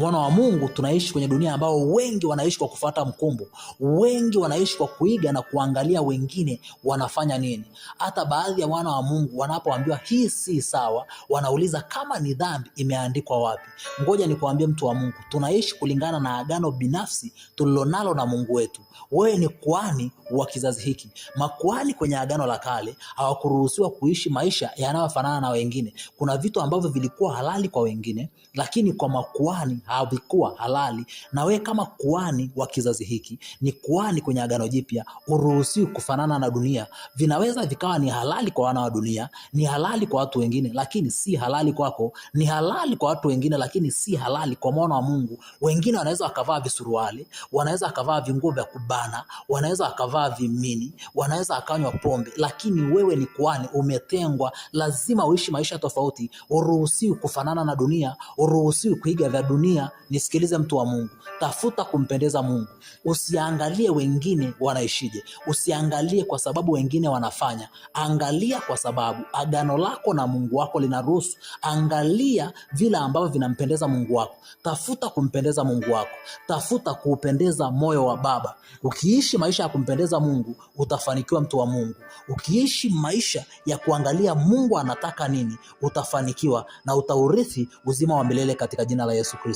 Wana wa Mungu tunaishi kwenye dunia ambao wengi wanaishi kwa kufuata mkumbo, wengi wanaishi kwa kuiga na kuangalia wengine wanafanya nini. Hata baadhi ya wana wa Mungu wanapoambiwa hii si sawa, wanauliza kama ni dhambi imeandikwa wapi? Ngoja nikuambie mtu wa Mungu, tunaishi kulingana na agano binafsi tulilonalo na Mungu wetu. Wewe ni kuhani wa kizazi hiki. Makuhani kwenye agano la kale hawakuruhusiwa kuishi maisha yanayofanana na wengine. Kuna vitu ambavyo vilikuwa halali kwa wengine, lakini kwa makuhani havikuwa halali. Na wewe kama kuhani wa kizazi hiki, ni kuhani kwenye agano jipya, uruhusiwi kufanana na dunia. Vinaweza vikawa ni halali kwa wana wa dunia, ni halali kwa watu wengine, lakini si halali kwako. Ni halali kwa watu wengine, lakini si halali kwa mwana wa Mungu. Wengine wanaweza wakavaa visuruali, wanaweza wakavaa vinguo vya kubana, wanaweza wakavaa vimini, wanaweza wakanywa pombe, lakini wewe ni kuhani, umetengwa. Lazima uishi maisha tofauti. Uruhusiwi kufanana na dunia, uruhusiwi kuiga vya dunia. Nisikilize mtu wa Mungu, tafuta kumpendeza Mungu. Usiangalie wengine wanaishije, usiangalie kwa sababu wengine wanafanya. Angalia kwa sababu agano lako na Mungu wako linaruhusu. Angalia vile ambavyo vinampendeza Mungu wako. Tafuta kumpendeza Mungu wako, tafuta kuupendeza moyo wa Baba. Ukiishi maisha ya kumpendeza Mungu, utafanikiwa mtu wa Mungu. Ukiishi maisha ya kuangalia Mungu anataka nini, utafanikiwa na utaurithi uzima wa milele katika jina la Yesu Kristo.